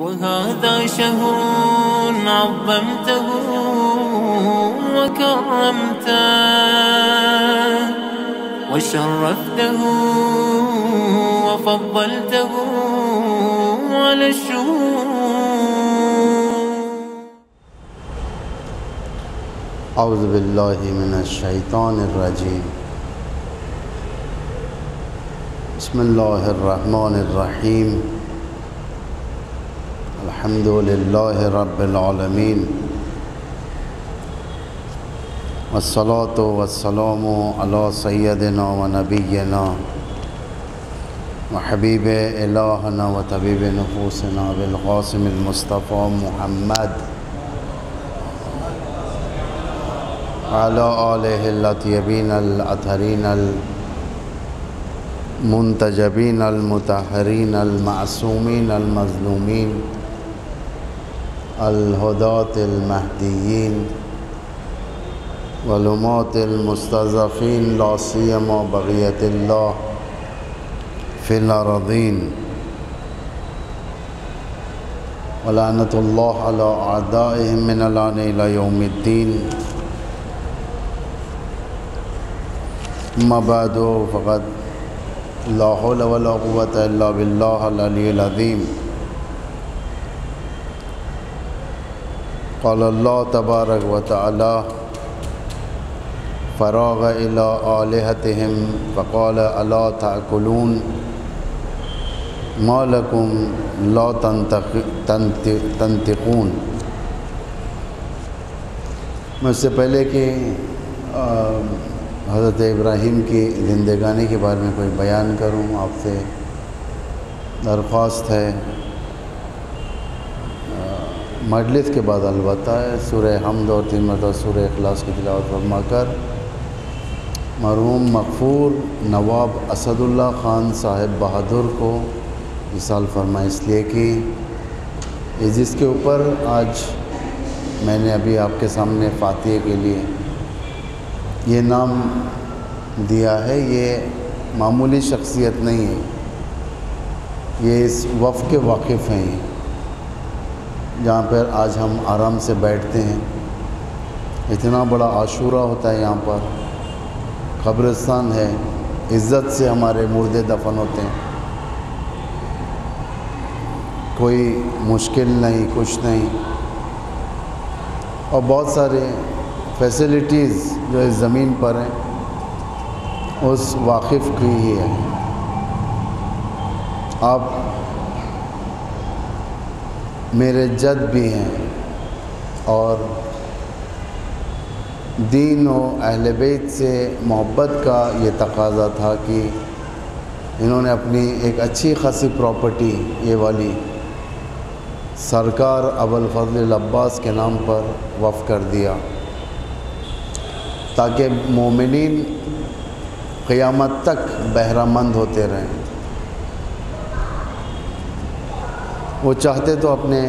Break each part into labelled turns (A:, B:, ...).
A: وهذا شهر عظمته وكرمته وشرفته وفضلته على الشهور.
B: اعوذ باللہ من الشیطان الرجیم. بسم اللہ الرحمن الرحیم. الحمد للہ رب العالمین والصلاة والسلام علی سیدنا و نبینا وحبیب الہنا و طبیب نفوسنا بالقاسم المصطفى محمد وعلى آلہ الطیبین الاطہرین المنتجبین المطہرین المعصومین المظلومین الہداة المہدیین والامات المستضعفین لا سیما بغیت اللہ فی الارضین ولعنۃ اللہ علی اعدائهم من الآن الی یوم الدین. اما بعد فقد لا حول ولا قوة الا باللہ العلی العظیم. قال اللہ تبارک و تعالی فراغ الى آلہتهم فقال الا تأکلون ما لکم لا تنطقون. میں اس سے پہلے کہ حضرت ابراہیم کی زندگانی کے بارے میں کوئی بیان کروں، آپ سے درخواست ہے مجلس کے بعد البتہ سورہ حمد اور 3 مرتبہ سورہ اخلاص کی تلاوت فرما کر مرحوم مغفور نواب اسد اللہ خان صاحب بہادر کو وصال فرمائے، اس لیے کہ جس کے اوپر آج میں نے ابھی آپ کے سامنے فاتحے کے لیے یہ نام دیا ہے، یہ معمولی شخصیت نہیں ہے، یہ اس وقف کے واقف ہیں، جہاں پر آج ہم آرام سے بیٹھتے ہیں. اتنا بڑا عاشورہ ہوتا ہے، یہاں پر قبرستان ہے، عزت سے ہمارے مردے دفن ہوتے ہیں، کوئی مشکل نہیں، کچھ نہیں، اور بہت سارے فیسلٹیز جو اس زمین پر ہیں اس واقف کی ہی ہے. آپ میرے جد بھی ہیں اور دین و اہل بیت سے محبت کا یہ تقاضا تھا کہ انہوں نے اپنی ایک اچھی خاصی پراپرٹی یہ والی سرکار ابوالفضل العباس کے نام پر وقف کر دیا تاکہ مومنین قیامت تک بہرہ مند ہوتے رہیں. وہ چاہتے تو اپنے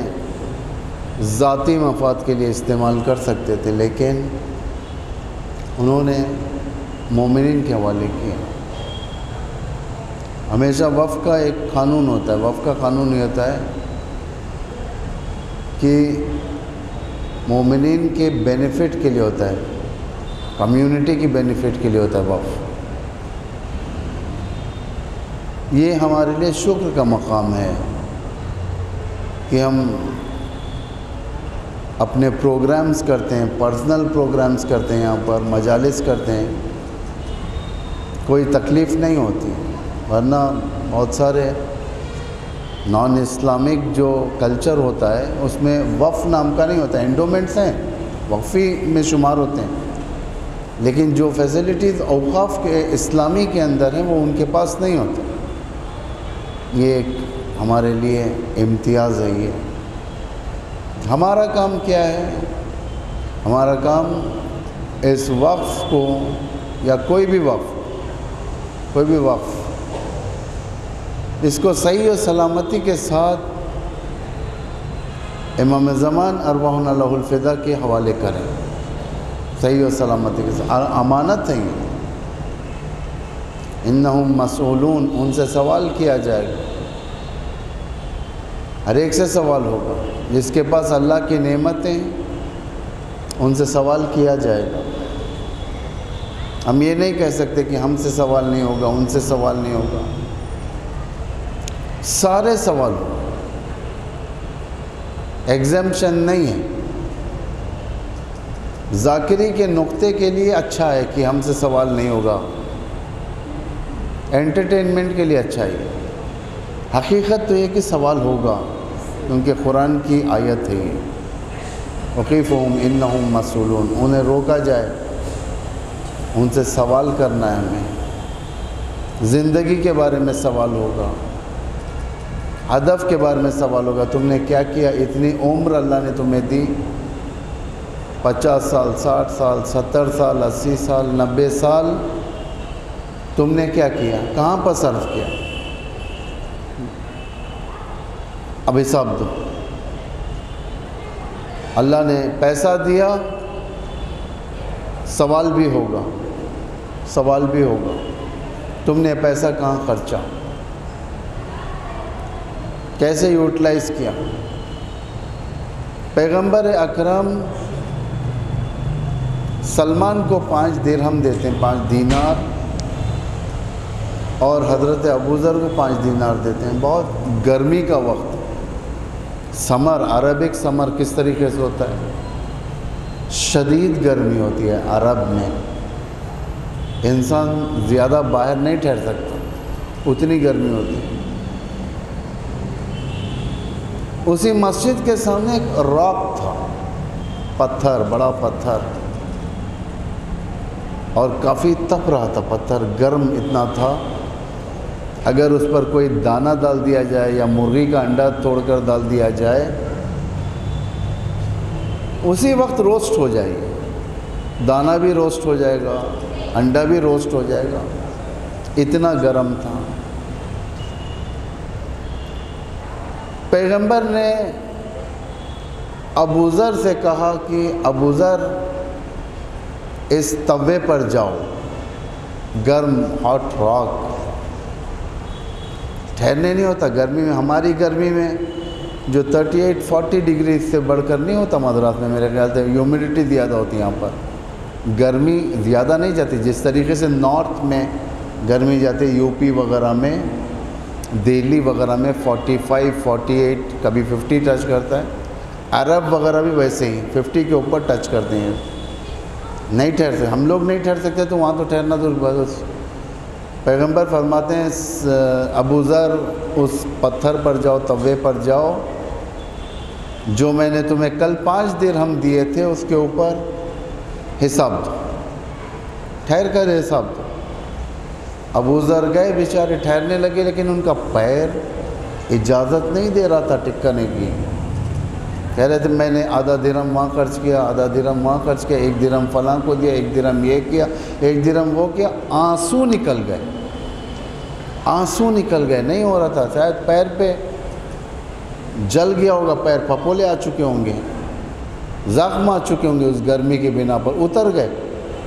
B: ذاتی مفاد کے لیے استعمال کر سکتے تھے، لیکن انہوں نے مومنین کے حوالے کیا. ہمیشہ وقف کا ایک قانون ہوتا ہے، وقف کا قانون یہ ہوتا ہے کہ مومنین کے بینیفٹ کے لیے ہوتا ہے، کمیونٹی کی بینیفٹ کے لیے ہوتا ہے وقف. یہ ہمارے لیے شکر کا مقام ہے کہ ہم اپنے پروگرامز کرتے ہیں، پرسنل پروگرامز کرتے ہیں، یہاں پر مجالس کرتے ہیں، کوئی تکلیف نہیں ہوتی. ورنہ بہت سارے نان اسلامک جو کلچر ہوتا ہے اس میں وقف نام کا نہیں ہوتا، انڈومنٹس ہیں، وقفی میں شمار ہوتے ہیں، لیکن جو فیسلٹیز اوقاف کے اسلامی کے اندر ہیں وہ ان کے پاس نہیں ہوتے. یہ ایک ہمارے لیے امتیاز ہے. یہ ہمارا کام کیا ہے؟ ہمارا کام اس وقف کو یا کوئی بھی وقف اس کو صحیح و سلامتی کے ساتھ امام زمان ارواحنا لہ الفدا کے حوالے کریں، صحیح و سلامتی کے ساتھ. امانت ہے یہ، انہم مسئولون، ان سے سوال کیا جائے گا. ہر ایک سے سوال ہوگا. جس کے پاس اللہ کی نعمتیں ان سے سوال کیا جائے گا. ہم یہ نہیں کہہ سکتے کہ ہم سے سوال نہیں ہوگا، ان سے سوال نہیں ہوگا. سارے سوال ہوں، ایگزمپشن نہیں ہے. ذاکری کے نقطے کے لیے اچھا ہے کہ ہم سے سوال نہیں ہوگا، انٹرٹینمنٹ کے لیے اچھا ہے. حقیقت تو یہ کہ سوال ہوگا، کیونکہ قرآن کی آیت ہے یہ. وقیفہم انہم مسئولون، انہیں روکا جائے، ان سے سوال کرنا ہے ہمیں. زندگی کے بارے میں سوال ہوگا، ہدف کے بارے میں سوال ہوگا. تم نے کیا کیا؟ اتنی عمر اللہ نے تمہیں دی، 50 سال، 60 سال، 70 سال، 80 سال، 90 سال، تم نے کیا کیا؟ کہاں پر صرف کیا؟ اب حساب دو. اللہ نے پیسہ دیا، سوال بھی ہوگا، سوال بھی ہوگا. تم نے پیسہ کہاں خرچا، کیسے یوٹیلائز کیا؟ پیغمبر اکرم سلمان کو 5 درہم دیتے ہیں، 5 دینار، اور حضرت ابوذر کو 5 دینار دیتے ہیں. بہت گرمی کا وقت، سمر، عربک سمر کس طریقے سے ہوتا ہے؟ شدید گرمی ہوتی ہے عرب میں، انسان زیادہ باہر نہیں ٹھہر سکتا، اتنی گرمی ہوتی ہے. اسی مسجد کے سامنے ایک راک تھا، پتھر، بڑا پتھر، اور کافی تپ رہا تھا پتھر، گرم اتنا تھا. اگر اس پر کوئی دانہ ڈال دیا جائے یا مرغی کا انڈا توڑ کر ڈال دیا جائے، اسی وقت روسٹ ہو جائے گی. دانہ بھی روسٹ ہو جائے گا، انڈا بھی روسٹ ہو جائے گا، اتنا گرم تھا. پیغمبر نے ابوذر سے کہا کہ ابوذر اس توے پر جاؤ، گرم ہاٹ راک. ٹھہرنے نہیں ہوتا گرمی میں. ہماری گرمی میں جو 38-40 ڈگری سے بڑھ کر نہیں ہوتا مدراس میں، میرے خیال سے ہیومیڈیٹی زیادہ ہوتی ہے یہاں پر، گرمی زیادہ نہیں جاتی. جس طریقے سے نارتھ میں گرمی جاتی ہے، یو پی وغیرہ میں، دہلی وغیرہ میں 45, 48، کبھی 50 ٹچ کرتا ہے. عرب وغیرہ بھی ویسے ہی 50 کے اوپر ٹچ کرتے ہیں، نہیں ٹھہر سکتے. ہم لوگ نہیں ٹھہر سکتے تو وہاں تو ٹھہرنا دور بات. پیغمبر فرماتے ہیں ابوذر اس پتھر پر جاؤ، توے پر جاؤ، جو میں نے تمہیں کل 5 درہم دیے تھے اس کے اوپر حساب دو، ٹھہر کر حساب دو. ابوذر گئے بیچارے، ٹھہرنے لگے، لیکن ان کا پیر اجازت نہیں دے رہا تھا ٹکنے کی. کہہ رہے تھے میں نے آدھا درہم وہاں خرچ کیا، آدھا درہم وہاں خرچ کیا، 1 درہم فلاں کو دیا، 1 درہم یہ کیا، 1 درہم وہ کیا. آنسو نکل گئے، آنسو نکل گئے. نہیں ہو رہا تھا. شاید پیر پہ جل گیا ہوگا، پیر پھپھولے آ چکے ہوں گے، زخم آ چکے ہوں گے اس گرمی کی بنا پر. اتر گئے،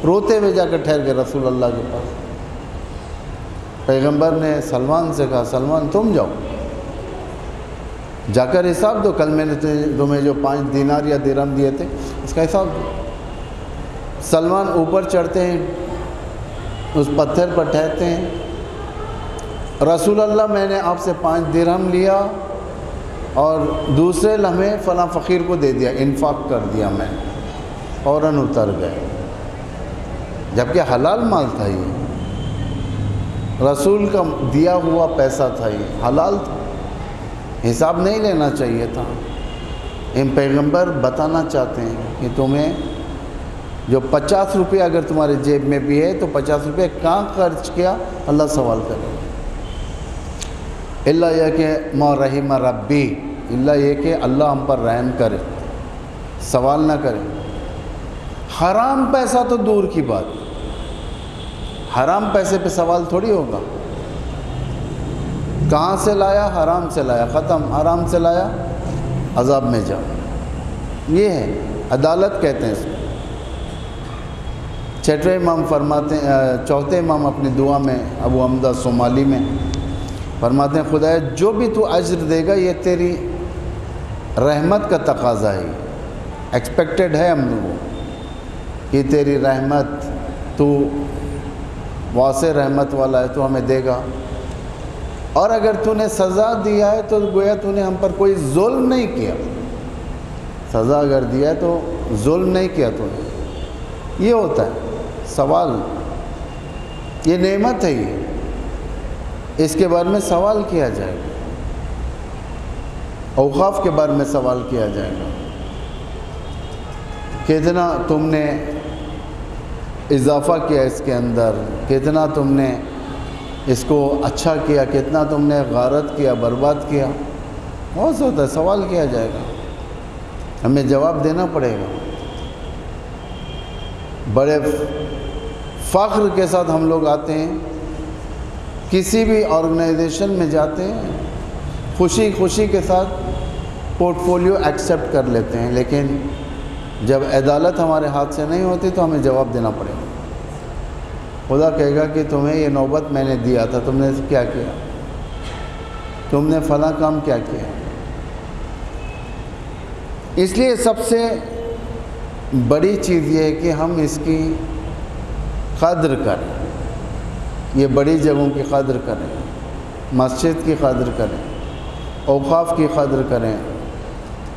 B: روتے ہوئے جا کر ٹھہر گئے رسول اللہ کے پاس. پیغمبر نے سلمان سے کہا سلمان تم جاؤ، جا کر حساب دو، کل میں نے تمہیں جو 5 دینار یا درہم دیے تھے اس کا حساب دو. سلمان اوپر چڑھتے ہیں، اس پتھر پر ٹھہرتے ہیں. رسول اللہ میں نے آپ سے 5 درہم لیا اور دوسرے لمحے فلاں فقیر کو دے دیا، انفاق کر دیا میں. فوراً اتر گئے، جبکہ حلال مال تھا، یہ رسول کا دیا ہوا پیسہ تھا، یہ حلال تھا، حساب نہیں لینا چاہیے تھا. ان پیغمبر بتانا چاہتے ہیں کہ تمہیں جو 50 روپے اگر تمہارے جیب میں بھی ہے تو 50 روپے کہاں خرچ کیا اللہ سوال کرے. اللہ یہ کہ ما رحم ربی، اللہ یہ کہ اللہ ہم پر رحم کرے، سوال نہ کرے. حرام پیسہ تو دور کی بات، حرام پیسے پہ سوال تھوڑی ہوگا. کہاں سے لایا؟ حرام سے لایا، ختم. حرام سے لایا، عذاب میں جاؤ. یہ ہے عدالت کہتے ہیں اس کو. 6ویں امام فرماتے ہیں، 4تھے امام اپنی دعا میں ابو حمزہ صومالی میں فرماتے ہیں خدایا جو بھی تو اجر دے گا یہ تیری رحمت کا تقاضا ہے، ایکسپیکٹڈ ہے ہم لوگوں کہ تیری رحمت، تو واسع رحمت والا ہے، تو ہمیں دے گا۔ اور اگر تو نے سزا دیا ہے تو گویا تو نے ہم پر کوئی ظلم نہیں کیا، سزا اگر دیا ہے تو ظلم نہیں کیا تو نے۔ یہ ہوتا ہے سوال، یہ نعمت ہے، یہ اس کے بارے میں سوال کیا جائے گا، اوقاف کے بارے میں سوال کیا جائے گا، کتنا تم نے اضافہ کیا اس کے اندر، کتنا تم نے اس کو اچھا کیا، کتنا تم نے غارت کیا، برباد کیا، بہت ہوتا ہے، سوال کیا جائے گا، ہمیں جواب دینا پڑے گا۔ بڑے فخر کے ساتھ ہم لوگ آتے ہیں، کسی بھی آرگنائزیشن میں جاتے ہیں، خوشی خوشی کے ساتھ پورٹ فولیو ایکسیپٹ کر لیتے ہیں، لیکن جب عدالت ہمارے ہاتھ سے نہیں ہوتی تو ہمیں جواب دینا پڑے گا۔ خدا کہے گا کہ تمہیں یہ نوبت میں نے دیا تھا، تم نے کیا کیا، تم نے فلاں کام کیا کیا۔ اس لیے سب سے بڑی چیز یہ ہے کہ ہم اس کی قدر کریں، یہ بڑی جگہوں کی قدر کریں، مسجد کی قدر کریں، اوقاف کی قدر کریں،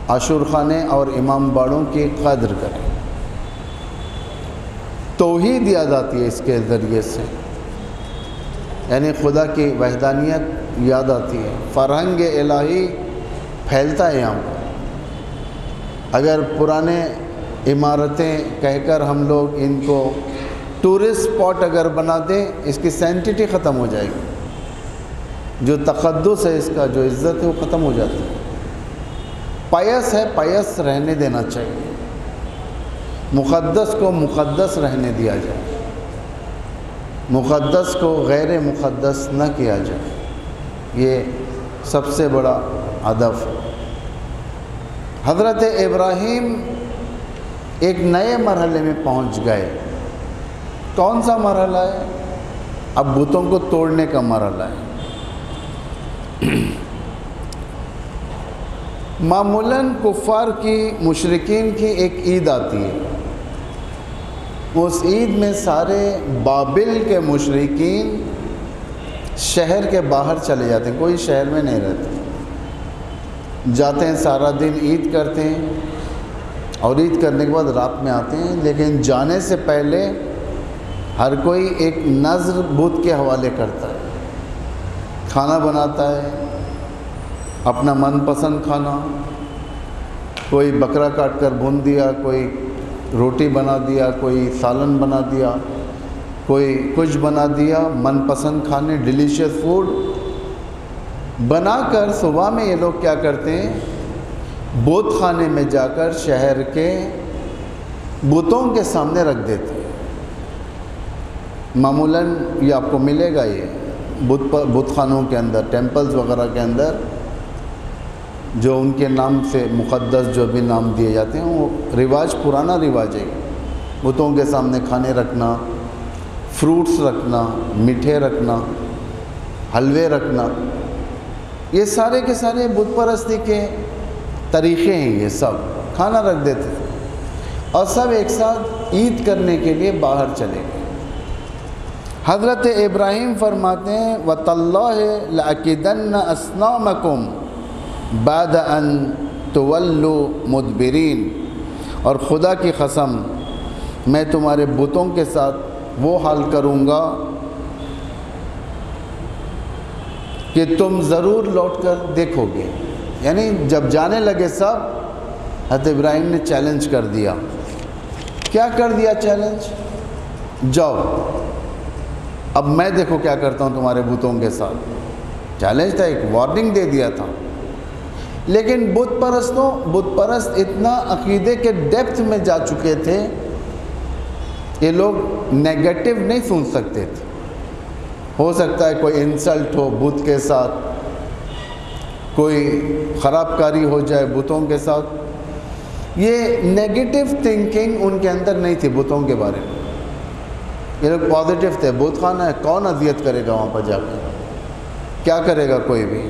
B: عاشور خانے اور امام باڑوں کی قدر کریں۔ توحید یاد آتی ہے اس کے ذریعے سے، یعنی خدا کی وحدانیت یاد آتی ہے، فرہنگ الہی پھیلتا ہے یہاں پر۔ اگر پرانے عمارتیں کہہ کر ہم لوگ ان کو ٹورسٹ اسپاٹ اگر بنا دیں، اس کی سینٹٹی ختم ہو جائے گی، جو تقدس ہے اس کا، جو عزت ہے وہ ختم ہو جاتی ہے۔ پائس ہے، پائس رہنے دینا چاہیے، مقدس کو مقدس رہنے دیا جائے، مقدس کو غیر مقدس نہ کیا جائے، یہ سب سے بڑا ہدف ہے۔ حضرت ابراہیم ایک نئے مرحلے میں پہنچ گئے، کون سا مرحلہ ہے؟ اب بتوں کو توڑنے کا مرحلہ ہے۔ معمولاً کفار کی، مشرکین کی ایک عید آتی ہے، اس عید میں سارے بابل کے مشرکین شہر کے باہر چلے جاتے ہیں، کوئی شہر میں نہیں رہتے، جاتے ہیں سارا دن عید کرتے ہیں، اور عید کرنے کے بعد رات میں آتے ہیں، لیکن جانے سے پہلے ہر کوئی ایک نظر بت کے حوالے کرتا ہے، کھانا بناتا ہے اپنا من پسند کھانا، کوئی بکرا کاٹ کر بھون دیا، کوئی روٹی بنا دیا، کوئی سالن بنا دیا، کوئی کچھ بنا دیا، من پسند کھانے، ڈیلیشیس فوڈ بنا کر صبح میں یہ لوگ کیا کرتے ہیں، بت خانے میں جا کر شہر کے بتوں کے سامنے رکھ دیتے ہیں۔ معمولاً یہ آپ کو ملے گا، یہ بت خانوں کے اندر، ٹیمپلز وغیرہ کے اندر، جو ان کے نام سے مقدس جو بھی نام دیے جاتے ہیں، وہ رواج پرانا رواج ہے، بتوں کے سامنے کھانے رکھنا، فروٹس رکھنا، میٹھے رکھنا، حلوے رکھنا، یہ سارے کے سارے بت پرستی کے طریقے ہیں، یہ سب کھانا رکھ دیتے تھے، اور سب ایک ساتھ عید کرنے کے لیے باہر چلے گئے۔ حضرت ابراہیم فرماتے ہیں وَتَاللَّهِ لَأَكِيدَنَّ أَصْنَامَكُمْ بَعْدَ أَن تُوَلُّوا مُدْبِرِينَ، اور خدا کی قسم میں تمہارے بتوں کے ساتھ وہ حال کروں گا کہ تم ضرور لوٹ کر دیکھو گے۔ یعنی جب جانے لگے سب، حضرت ابراہیم نے چیلنج کر دیا۔ کیا کر دیا چیلنج؟ جاؤ اب میں دیکھو کیا کرتا ہوں تمہارے بتوں کے ساتھ۔ چیلنج تھا، ایک وارننگ دے دیا تھا، لیکن بت پرست اتنا عقیدے کے ڈیپتھ میں جا چکے تھے، یہ لوگ نیگیٹو نہیں سن سکتے تھے۔ ہو سکتا ہے کوئی انسلٹ ہو بت کے ساتھ، کوئی خراب کاری ہو جائے بتوں کے ساتھ، یہ نیگیٹو تھنکنگ ان کے اندر نہیں تھی بتوں کے بارے میں۔ یہ لوگ پازیٹیو تھے، بت خانہ ہے، کون اذیت کرے گا وہاں پر جا کر، کیا کرے گا کوئی بھی۔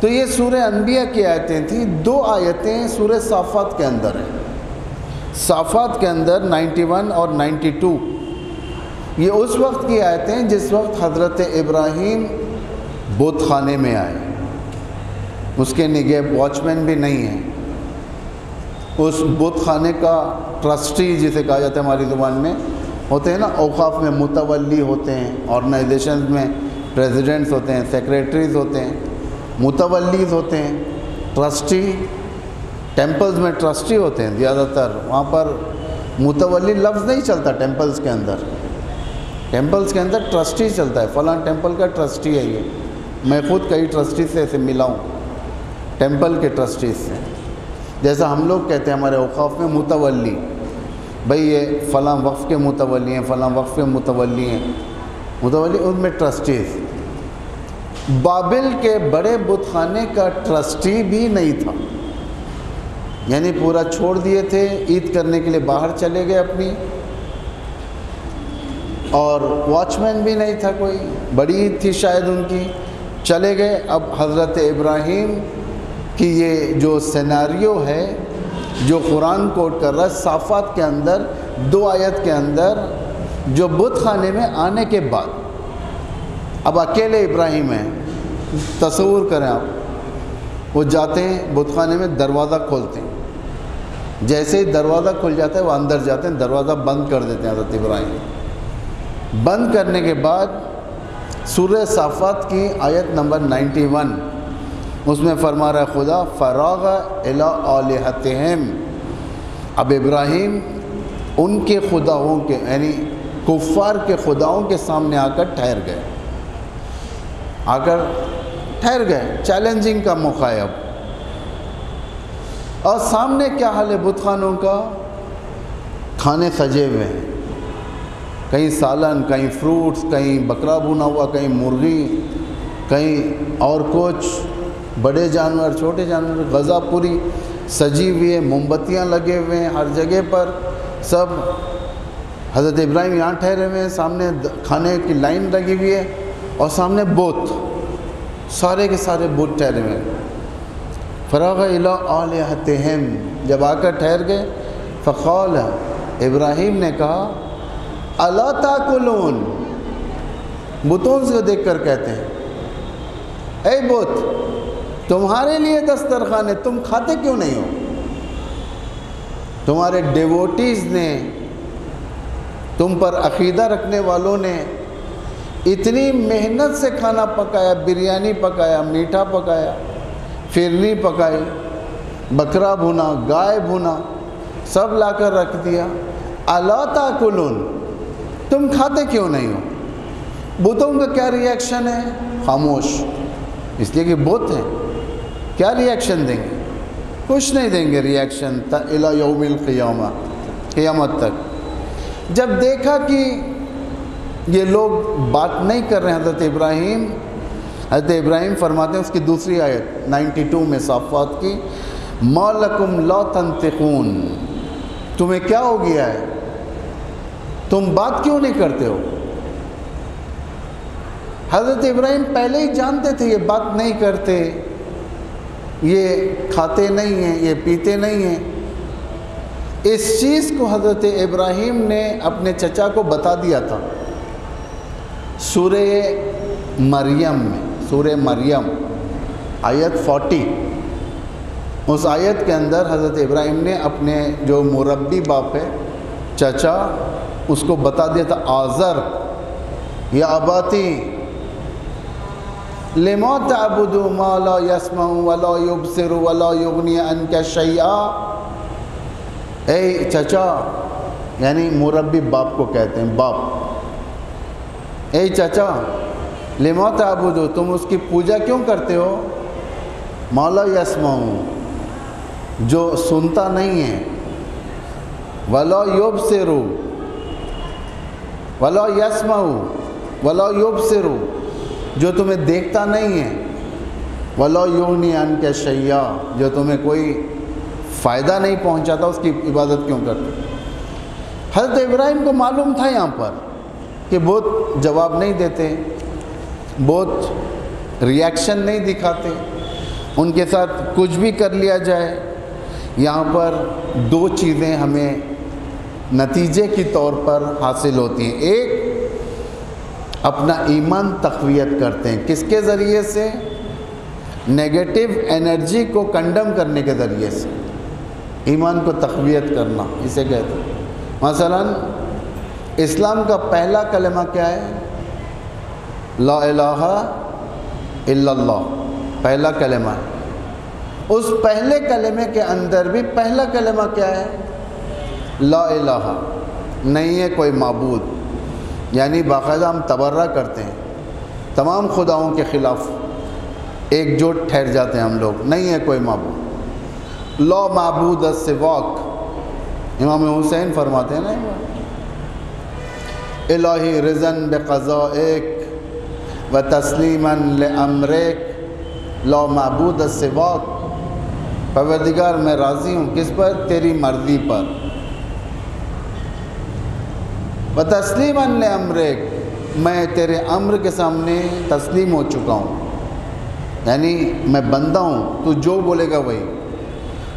B: تو یہ سورہ انبیاء کی آیتیں تھیں. 2 آیتیں سورہ صافات کے اندر ہیں. صافات کے اندر 91 اور 92 یہ اس وقت کی آیتیں جس وقت حضرت ابراہیم بت خانے میں آئے. اس کے نگہ واچ مین بھی نہیں ہیں. اس بت خانے کا ٹرسٹی جسے کہا جاتا ہے ہماری زبان میں، ہوتے ہیں نا، اوقاف میں متولی ہوتے ہیں، آرگنائزیشنز میں پریزیڈنٹس ہوتے ہیں، سیکریٹریز ہوتے ہیں، متولیز ہوتے ہیں، ٹرسٹی ٹیمپلز میں ٹرسٹی ہوتے ہیں زیادہ تر. وہاں پر متولی لفظ نہیں چلتا ٹیمپلز کے اندر. ٹیمپلز کے اندر ٹرسٹی چلتا ہے، فلاں ٹیمپل کا ٹرسٹی ہے یہ. میں خود کئی ٹرسٹی سے ایسے ملا ہوں، ٹیمپل کے ٹرسٹیز سے. جیسا ہم لوگ کہتے ہیں ہمارے اوقاف میں متولی، بھئی یہ فلاں وقف کے متولی ہیں، فلاں وقف کے متولی ہیں، متولی ان میں ٹرسٹیز. بابل کے بڑے بت خانے کا ٹرسٹی بھی نہیں تھا، یعنی پورا چھوڑ دیے تھے، عید کرنے کے لیے باہر چلے گئے اپنی، اور واچ مین بھی نہیں تھا کوئی. بڑی عید تھی شاید ان کی، چلے گئے. اب حضرت ابراہیم کی یہ جو سیناریو ہے جو قرآن کوٹ کر رہا ہے صافات کے اندر 2 آیت کے اندر، جو بت خانے میں آنے کے بعد اب اکیلے ابراہیم ہیں. تصور کریں آپ، وہ جاتے ہیں بت خانے میں، دروازہ کھولتے ہیں. جیسے ہی دروازہ کھل جاتا ہے وہ اندر جاتے ہیں، دروازہ بند کر دیتے ہیں حضرت ابراہیم. بند کرنے کے بعد سورہ صافات کی آیت نمبر 91 اس میں فرما رہا ہے خدا فراغ الی آلہتہم. اب ابراہیم ان کے خداؤں کے، یعنی کفار کے خداؤں کے سامنے آ کر ٹھہر گئے. چیلنجنگ کا موقع ہے اب. اور سامنے کیا حال ہے بت خانوں کا؟ کھانے سجے ہوئے ہیں، کہیں سالن، کہیں فروٹس، کہیں بکرا بھونا ہوا، کہیں مرغی، کہیں اور کچھ، بڑے جانور، چھوٹے جانور، غذا پوری سجی ہوئی ہے، موم بتیاں لگے ہوئے ہیں ہر جگہ پر سب. حضرت ابراہیم یہاں ٹھہرے ہوئے ہیں، سامنے کھانے کی لائن لگی ہوئی ہے، اور سامنے بت، سارے کے سارے بت ٹھہرے ہوئے ہیں. فراغ الی آلہتہم، جب آ کر ٹھہر گئے، فقال، ابراہیم نے کہا الا تاکلون. بتوں سے دیکھ کر کہتے ہیں اے بت، تمہارے لیے دسترخوان ہے، تم کھاتے کیوں نہیں ہو؟ تمہارے ڈیووٹیز نے، تم پر عقیدہ رکھنے والوں نے اتنی محنت سے کھانا پکایا، بریانی پکایا، میٹھا پکایا، فرنی پکائی، بکرا بھونا، گائے بھونا، سب لا کر رکھ دیا. الا تاکلون، تم کھاتے کیوں نہیں ہو؟ بتوں کا کیا ری ایکشن ہے؟ خاموش، اس لیے کہ بت ہیں. کیا ری ایکشن دیں گے؟ کچھ نہیں دیں گے ری ایکشن الی یوم القیامہ، قیامت تک. جب دیکھا کہ یہ لوگ بات نہیں کر رہے ہیں حضرت ابراہیم فرماتے ہیں اس کی دوسری آیت 92 میں صافات کی، ما لکم لا تنطقون، تمہیں کیا ہو گیا ہے، تم بات کیوں نہیں کرتے ہو؟ حضرت ابراہیم پہلے ہی جانتے تھے یہ بات نہیں کرتے، یہ کھاتے نہیں ہیں، یہ پیتے نہیں ہیں. اس چیز کو حضرت ابراہیم نے اپنے چچا کو بتا دیا تھا. سورہ مریم میں، سورہ مریم آیت 40، اس آیت کے اندر حضرت ابراہیم نے اپنے جو مربی باپ ہے، چچا، اس کو بتا دیا تھا آزر، یا اباتی لما تعبد ما لا يسمع ولا يبصر ولا يغني عنك شيئا. اے چچا، یعنی مربی باپ کو کہتے ہیں، باپ. اے چچا، لما تعبد، تم اس کی پوجا کیوں کرتے ہو؟ ما لا يسمع، جو سنتا نہیں ہے، ولا يبصر، ولا يسمع ولا يبصر، جو تمہیں دیکھتا نہیں ہے، ولا یغنی عنک شیئا، جو تمہیں کوئی فائدہ نہیں پہنچاتا، اس کی عبادت کیوں کرتے؟ حضرت ابراہیم کو معلوم تھا یہاں پر کہ بت جواب نہیں دیتے، بت ری ایکشن نہیں دکھاتے. ان کے ساتھ کچھ بھی کر لیا جائے، یہاں پر دو چیزیں ہمیں نتیجے کی طور پر حاصل ہوتی ہیں۔ ایک، اپنا ایمان تقویت کرتے ہیں، کس کے ذریعے سے؟ نیگیٹو انرجی کو کنڈم کرنے کے ذریعے سے ایمان کو تقویت کرنا اسے کہتے ہیں۔ مثلا اسلام کا پہلا کلمہ کیا ہے؟ لا الہ الا اللہ، پہلا کلمہ ہے۔ اس پہلے کلمے کے اندر بھی پہلا کلمہ کیا ہے؟ لا الہ، نہیں ہے کوئی معبود، یعنی باقاعدہ ہم تبرہ کرتے ہیں تمام خداؤں کے خلاف، ایک جوٹ ٹھہر جاتے ہیں ہم لوگ، نہیں ہے کوئی معبود، لا معبود سواک۔ امام حسین فرماتے ہیں نا، الہی رضن بقضائک و تسلیما لامرک لا معبود سواک، پروردگار میں راضی ہوں کس پر؟ تیری مرضی پر، و تسلیما لامرک، میں تیرے امر کے سامنے تسلیم ہو چکا ہوں، یعنی میں بندہ ہوں، تو جو بولے گا وہی،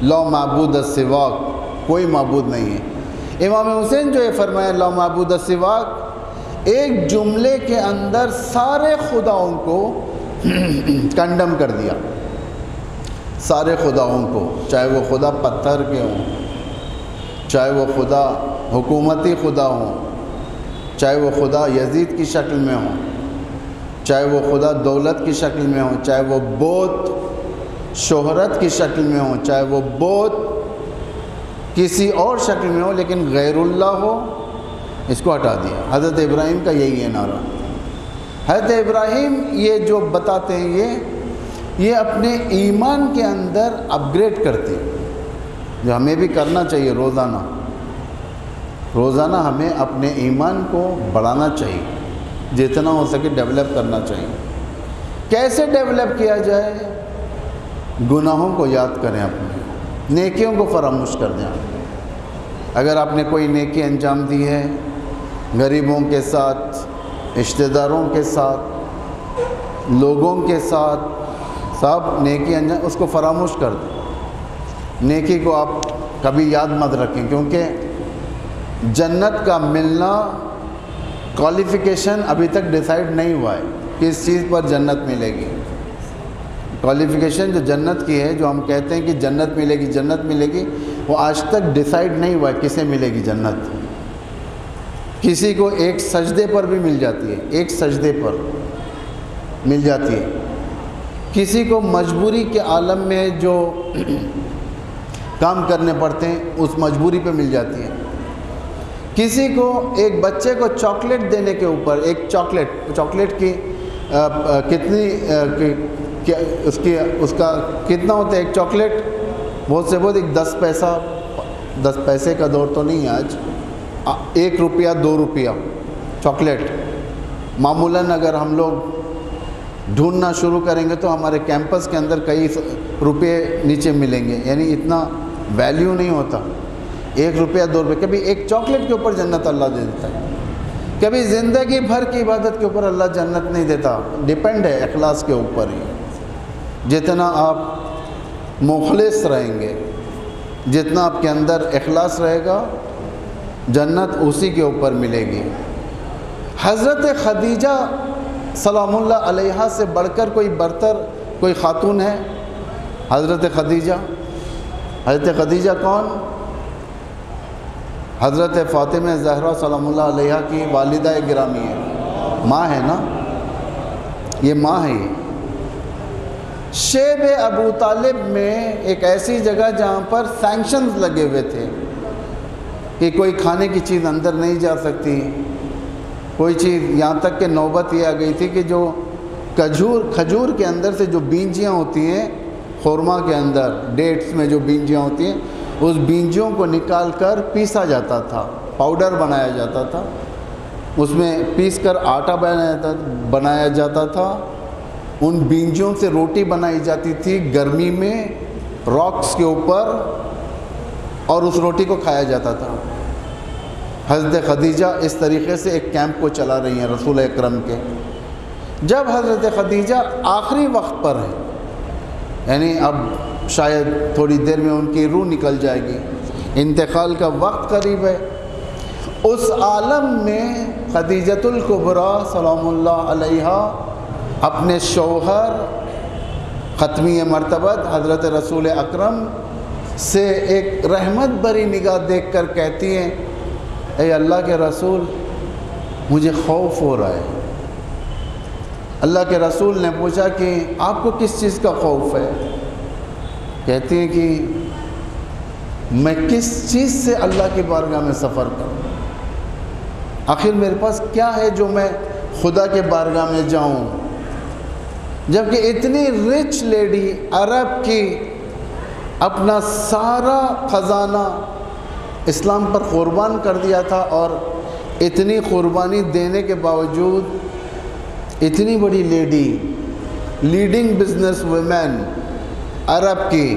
B: لا معبود سواک، کوئی معبود نہیں ہے۔ امام حسین جو یہ فرمایا لا معبود سواک، ایک جملے کے اندر سارے خداؤں کو کنڈم کر دیا، سارے خداؤں کو، چاہے وہ خدا پتھر کے ہوں، چاہے وہ خدا حکومتی خدا ہوں، چاہے وہ خدا یزید کی شکل میں ہوں، چاہے وہ خدا دولت کی شکل میں ہوں، چاہے وہ بت شہرت کی شکل میں ہوں، چاہے وہ بت کسی اور شکل میں ہو، لیکن غیر اللہ ہو، اس کو ہٹا دیا۔ حضرت ابراہیم کا یہی ہے نعرہ۔ حضرت ابراہیم یہ جو بتاتے ہیں، یہ اپنے ایمان کے اندر اپ گریڈ کرتے ہیں، جو ہمیں بھی کرنا چاہیے روزانہ۔ روزانہ ہمیں اپنے ایمان کو بڑھانا چاہیے، جتنا ہو سکے ڈیولپ کرنا چاہیے۔ کیسے ڈیولپ کیا جائے؟ گناہوں کو یاد کریں، اپنے نیکیوں کو فراموش کر دیں۔ اگر آپ نے کوئی نیکی انجام دی ہے، غریبوں کے ساتھ، رشتہ داروں کے ساتھ، لوگوں کے ساتھ، سب نیکی انجام، اس کو فراموش کر دیں۔ نیکی کو آپ کبھی یاد مت رکھیں، کیونکہ جنت کا ملنا کوالیفیکیشن ابھی تک ڈیسائیڈ نہیں ہوا ہے، کس چیز پر جنت ملے گی۔ کوالیفیکیشن جو جنت کی ہے، جو ہم کہتے ہیں کہ جنت ملے گی، جنت ملے گی، وہ آج تک ڈیسائیڈ نہیں ہوا ہے کسے ملے گی جنت۔ کسی کو ایک سجدے پر بھی مل جاتی ہے، ایک سجدے پر مل جاتی ہے، کسی کو مجبوری کے عالم میں جو کام کرنے پڑتے ہیں اس مجبوری پہ مل جاتی ہے، کسی کو ایک بچے کو چاکلیٹ دینے کے اوپر، ایک چاکلیٹ کی کتنی اس کا کتنا ہوتا ہے ایک چاکلیٹ؟ بہت سے بہت ایک 10 پیسہ، 10 پیسے کا دور تو نہیں ہے آج، 1 روپیہ 2 روپیہ چاکلیٹ۔ معمولاً اگر ہم لوگ ڈھونڈنا شروع کریں گے تو ہمارے کیمپس کے اندر کئی روپے نیچے ملیں گے، یعنی اتنا ویلیو نہیں ہوتا۔ 1 روپیہ 2 روپے، کبھی ایک چاکلیٹ کے اوپر جنت اللہ دے دیتا ہے، کبھی زندگی بھر کی عبادت کے اوپر اللہ جنت نہیں دیتا، ڈیپینڈ ہے اخلاص کے اوپر ہی۔ جتنا آپ مخلص رہیں گے، جتنا آپ کے اندر اخلاص رہے گا، جنت اسی کے اوپر ملے گی۔ حضرت خدیجہ سلام اللہ علیہا سے بڑھ کر کوئی برتر کوئی خاتون ہے؟ حضرت خدیجہ۔ حضرت خدیجہ کون؟ حضرت فاطمہ زہرا سلام اللہ علیہا کی والدہ گرامی ہے، ماں ہے نا، یہ ماں ہے۔ یہ شیب ابو طالب میں ایک ایسی جگہ جہاں پر سینکشنز لگے ہوئے تھے کہ کوئی کھانے کی چیز اندر نہیں جا سکتی، کوئی چیز، یہاں تک کہ نوبت یہ آ گئی تھی کہ جو کھجور کے اندر سے جو بینجیاں ہوتی ہیں، خورما کے اندر ڈیٹس میں جو بینجیاں ہوتی ہیں، اس بینجیوں کو نکال کر پیسا جاتا تھا، پاؤڈر بنایا جاتا تھا، اس میں پیس کر آٹا بنایا جاتا تھا، ان بینجیوں سے روٹی بنائی جاتی تھی گرمی میں راکس کے اوپر، اور اس روٹی کو کھایا جاتا تھا۔ حضرت خدیجہ اس طریقے سے ایک کیمپ کو چلا رہی ہیں رسول اکرم کے۔ جب حضرت خدیجہ آخری وقت پر ہیں، یعنی اب شاید تھوڑی دیر میں ان کی روح نکل جائے گی، انتقال کا وقت قریب ہے۔ اس عالم میں خدیجۃ الکبریٰ سلام اللہ علیہا اپنے شوہر ختمی مرتبت حضرت رسول اکرم سے ایک رحمت بری نگاہ دیکھ کر کہتی ہیں، اے اللہ کے رسول مجھے خوف ہو رہا ہے۔ اللہ کے رسول نے پوچھا کہ آپ کو کس چیز کا خوف ہے؟ کہتی ہیں کہ میں کس چیز سے اللہ کی بارگاہ میں سفر کروں، آخر میرے پاس کیا ہے جو میں خدا کے بارگاہ میں جاؤں، جبکہ اتنی رچ لیڈی عرب کی اپنا سارا خزانہ اسلام پر قربان کر دیا تھا، اور اتنی قربانی دینے کے باوجود اتنی بڑی لیڈی، لیڈنگ بزنس ویمن عرب کی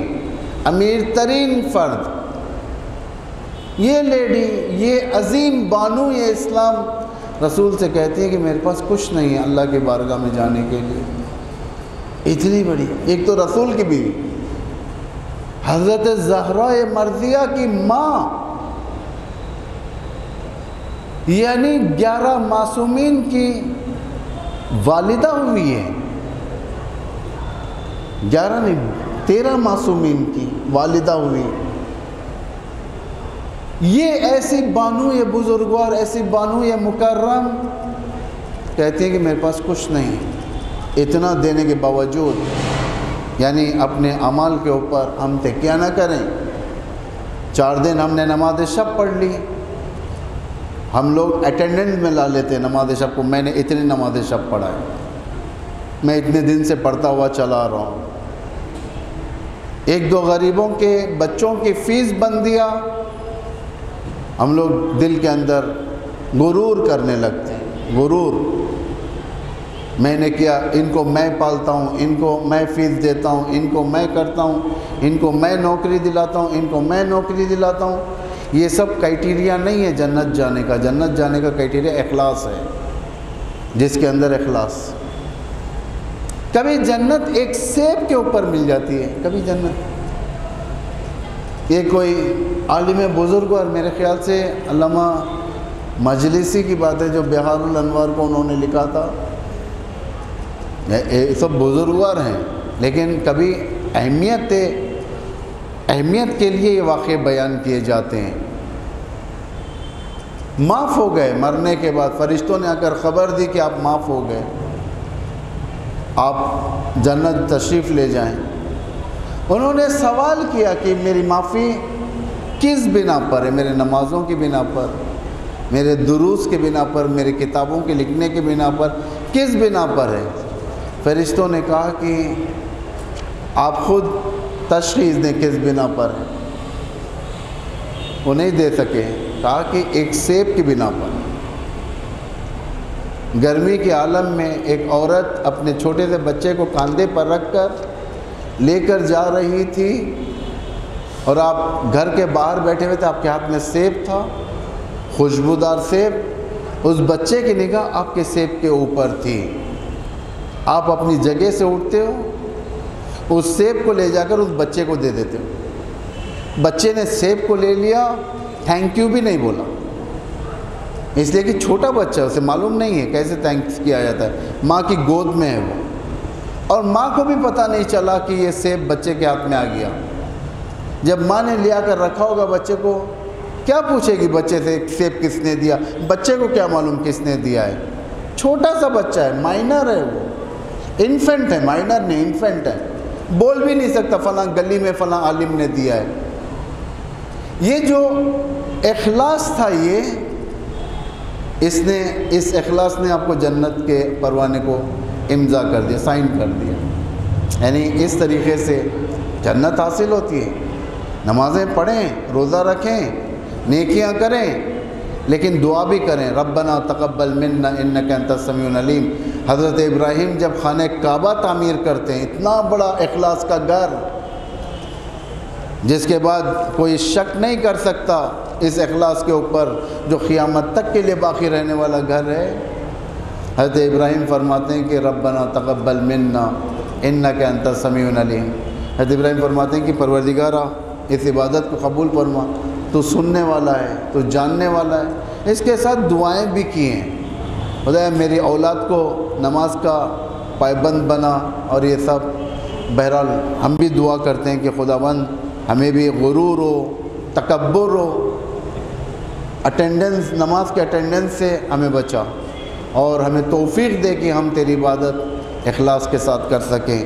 B: امیر ترین فرد، یہ لیڈی، یہ عظیم بانو یہ اسلام رسول سے کہتی ہے کہ میرے پاس کچھ نہیں ہے اللہ کے بارگاہ میں جانے کے لیے۔ اتنی بڑی، ایک تو رسول کی بیوی، حضرت زہرا مرضیہ کی ماں، یعنی 11 معصومین کی والدہ ہوئی ہے، 11 نہیں 13 معصومین کی والدہ ہوئی۔ یہ ایسی بانو یہ بزرگوار، ایسی بانو یہ مکرم کہتے ہیں کہ میرے پاس کچھ نہیں، اتنا دینے کے باوجود یعنی اپنے اعمال کے اوپر ہم تکیہ نہ کریں۔ 4 دن ہم نے نماز شب پڑھ لی، ہم لوگ اٹینڈنس میں لا لیتے نماز شب کو، میں نے اتنی نماز شب پڑھا ہے، میں اتنے دن سے پڑھتا ہوا چلا رہا ہوں۔ 1-2 غریبوں کے بچوں کی فیس بن دیا، ہم لوگ دل کے اندر غرور کرنے لگتے ہیں، غرور، میں نے کیا، ان کو میں پالتا ہوں، ان کو میں فیس دیتا ہوں، ان کو میں کرتا ہوں، ان کو میں نوکری دلاتا ہوں، ان کو میں نوکری دلاتا ہوں۔ یہ سب کرائٹیریا نہیں ہے جنت جانے کا۔ جنت جانے کا کرائٹیریا اخلاص ہے، جس کے اندر اخلاص۔ کبھی جنت ایک سیب کے اوپر مل جاتی ہے، کبھی جنت، یہ کوئی عالم بزرگ، اور میرے خیال سے علامہ مجلسی کی بات ہے جو بہار الانوار کو انہوں نے لکھا تھا، یہ سب بزرگوار ہیں، لیکن کبھی اہمیت کے لیے یہ واقعے بیان کیے جاتے ہیں۔ معاف ہو گئے مرنے کے بعد، فرشتوں نے آ کر خبر دی کہ آپ معاف ہو گئے، آپ جنت تشریف لے جائیں۔ انہوں نے سوال کیا کہ میری معافی کس بنا پر ہے؟ میرے نمازوں کی بنا پر، میرے دروس کے بنا پر، میرے کتابوں کے لکھنے کے بنا پر، کس بنا پر ہے؟ فرشتوں نے کہا کہ آپ خود تشخیص دیں کس بنا پر ہے۔ وہ نہیں دے سکے، کہا کہ ایک سیب کی بنا پر۔ گرمی کے عالم میں ایک عورت اپنے چھوٹے سے بچے کو کاندھے پر رکھ کر لے کر جا رہی تھی، اور آپ گھر کے باہر بیٹھے ہوئے تھے، آپ کے ہاتھ میں سیب تھا، خوشبودار سیب، اس بچے کی نگاہ آپ کے سیب کے اوپر تھی۔ آپ اپنی جگہ سے اٹھتے ہو، اس سیب کو لے جا کر اس بچے کو دے دیتے ہو۔ بچے نے سیب کو لے لیا، تھینک یو بھی نہیں بولا، اس لیے کہ چھوٹا بچہ، اسے معلوم نہیں ہے کیسے تھینکس کیا جاتا ہے، ماں کی گود میں ہے وہ، اور ماں کو بھی پتہ نہیں چلا کہ یہ سیب بچے کے ہاتھ میں آ گیا۔ جب ماں نے لیا کر رکھا ہوگا بچے کو، کیا پوچھے گی بچے سے سیب کس نے دیا؟ بچے کو کیا معلوم کس نے دیا ہے؟ چھوٹا سا بچہ ہے، مائنر ہے، وہ انفینٹ ہے، مائنر نہیں انفینٹ ہے، بول بھی نہیں سکتا فلاں گلی میں فلاں عالم نے دیا ہے۔ یہ جو اخلاص تھا، اس اخلاص نے آپ کو جنت کے پروانے کو امضا کر دیا، سائن کر دیا، یعنی اس طریقے سے جنت حاصل ہوتی ہے۔ نمازیں پڑھیں، روزہ رکھیں، نیکیاں کریں، لیکن دعا بھی کریں، ربنا تقبل منا انک انت السمیع العلیم۔ حضرت ابراہیم جب خانہ کعبہ تعمیر کرتے ہیں، اتنا بڑا اخلاص کا گھر، جس کے بعد کوئی شک نہیں کر سکتا اس اخلاص کے اوپر، جو قیامت تک کے لیے باقی رہنے والا گھر ہے۔ حضرت ابراہیم فرماتے ہیں کہ ربنا تقبل منا انک انت السمیع العلیم، حضرت ابراہیم فرماتے ہیں کہ پروردگارا اس عبادت کو قبول فرما، تو سننے والا ہے، تو جاننے والا ہے۔ اس کے ساتھ دعائیں بھی کی ہیں، خدا میری اولاد کو نماز کا پابند بنا، اور یہ سب بہرحال ہم بھی دعا کرتے ہیں کہ خداوند ہمیں بھی غرور ہو، تکبر ہو، اٹینڈنس، نماز کے اٹینڈنس سے ہمیں بچا، اور ہمیں توفیق دے کہ ہم تیری عبادت اخلاص کے ساتھ کر سکیں۔